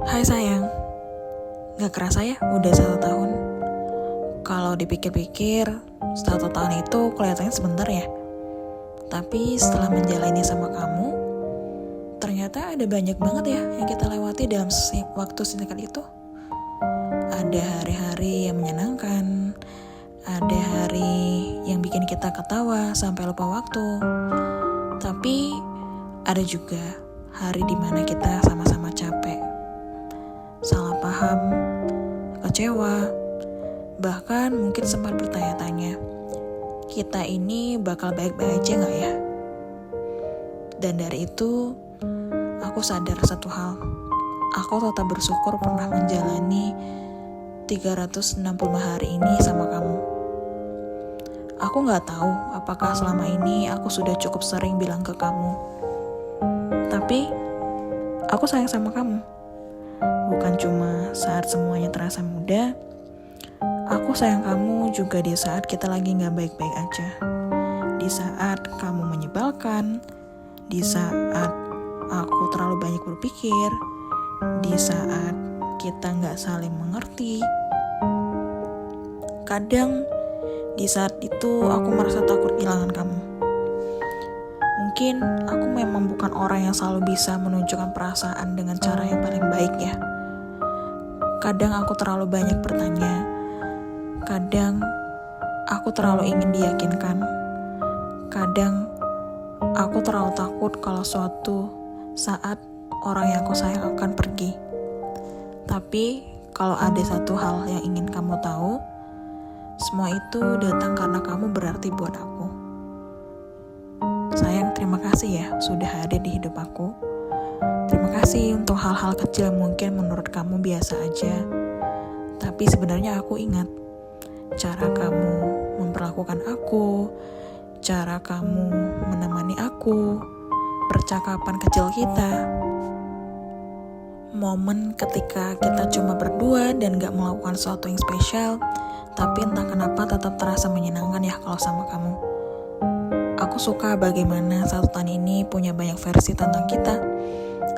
Hai sayang, gak kerasa ya udah 1 tahun. Kalau dipikir-pikir, 1 tahun itu kelihatannya sebentar ya. Tapi setelah menjalani sama kamu, ternyata ada banyak banget ya yang kita lewati dalam waktu singkat itu. Ada hari-hari yang menyenangkan, ada hari yang bikin kita ketawa sampai lupa waktu. Tapi ada juga hari dimana kita sama-sama capek, salah paham, kecewa, bahkan mungkin sempat bertanya-tanya, kita ini bakal baik-baik aja gak ya? Dan dari itu, aku sadar satu hal, aku tetap bersyukur pernah menjalani 365 hari ini sama kamu. Aku gak tahu apakah selama ini aku sudah cukup sering bilang ke kamu, tapi aku sayang sama kamu. Bukan cuma saat semuanya terasa mudah, aku sayang kamu juga di saat kita lagi gak baik-baik aja. Di saat kamu menyebalkan, di saat aku terlalu banyak berpikir, di saat kita gak saling mengerti. Kadang di saat itu aku merasa takut kehilangan kamu. Mungkin aku memang bukan orang yang selalu bisa menunjukkan perasaan dengan cara yang paling baik ya. Kadang aku terlalu banyak bertanya. Kadang aku terlalu ingin diyakinkan. Kadang aku terlalu takut kalau suatu saat orang yang aku sayang akan pergi. Tapi kalau ada satu hal yang ingin kamu tahu, semua itu datang karena kamu berarti buat aku. Sayang, terima kasih ya sudah ada di hidup aku. Terima kasih untuk hal-hal kecil yang mungkin menurut kamu biasa aja. Tapi sebenarnya aku ingat cara kamu memperlakukan aku, cara kamu menemani aku, percakapan kecil kita, momen ketika kita cuma berdua dan gak melakukan sesuatu yang spesial, tapi entah kenapa tetap terasa menyenangkan ya kalau sama kamu. Aku suka bagaimana 1 tahun ini punya banyak versi tentang kita.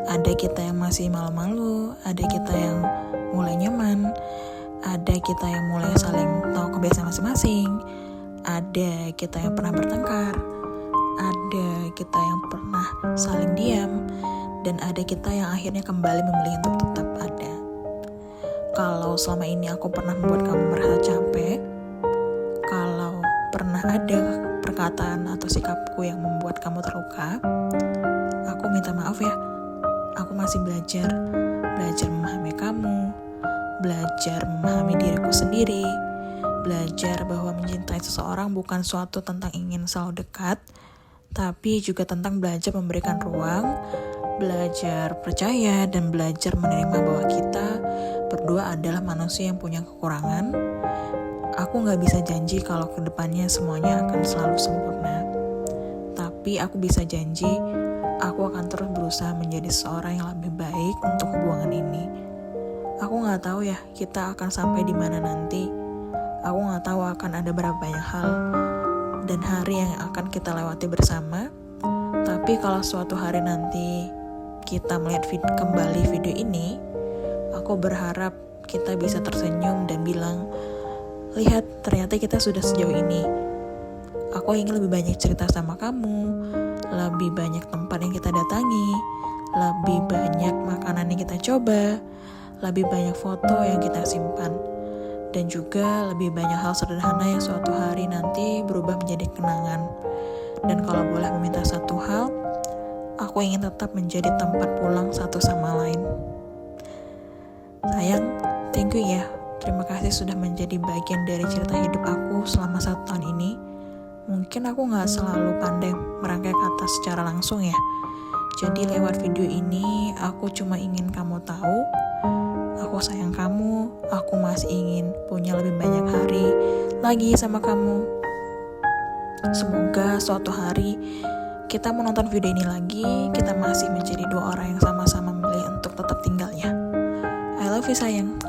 Ada kita yang masih malu-malu, ada kita yang mulai nyaman, ada kita yang mulai saling tahu kebiasaan masing-masing, ada kita yang pernah bertengkar, ada kita yang pernah saling diam, dan ada kita yang akhirnya kembali memilih untuk tetap ada. Kalau selama ini aku pernah membuat kamu merasa capek, kalau pernah ada perkataan atau sikapku yang membuat kamu terluka, aku minta maaf ya. Aku masih belajar memahami kamu, belajar memahami diriku sendiri, belajar bahwa mencintai seseorang bukan suatu tentang ingin selalu dekat, tapi juga tentang belajar memberikan ruang, belajar percaya, dan belajar menerima bahwa kita berdua adalah manusia yang punya kekurangan. Aku gak bisa janji kalau kedepannya semuanya akan selalu sempurna, tapi aku bisa janji aku akan terus berusaha menjadi seorang yang lebih baik untuk hubungan ini. Aku gak tahu ya kita akan sampai di mana nanti. Aku gak tahu akan ada berapa banyak hal dan hari yang akan kita lewati bersama. Tapi kalau suatu hari nanti kita melihat kembali video ini, aku berharap kita bisa tersenyum dan bilang, lihat ternyata kita sudah sejauh ini. Aku ingin lebih banyak cerita sama kamu, lebih banyak tempat yang kita datangi, lebih banyak makanan yang kita coba, lebih banyak foto yang kita simpan, dan juga lebih banyak hal sederhana yang suatu hari nanti berubah menjadi kenangan. Dan kalau boleh meminta satu hal, aku ingin tetap menjadi tempat pulang satu sama lain. Sayang, thank you ya. Terima kasih sudah menjadi bagian dari cerita hidup aku selama 1 tahun ini. Mungkin aku gak selalu pandai merangkai kata secara langsung ya. Jadi lewat video ini, aku cuma ingin kamu tahu, aku sayang kamu, aku masih ingin punya lebih banyak hari lagi sama kamu. Semoga suatu hari kita menonton video ini lagi, kita masih menjadi 2 orang yang sama-sama memilih untuk tetap tinggal ya. I love you sayang.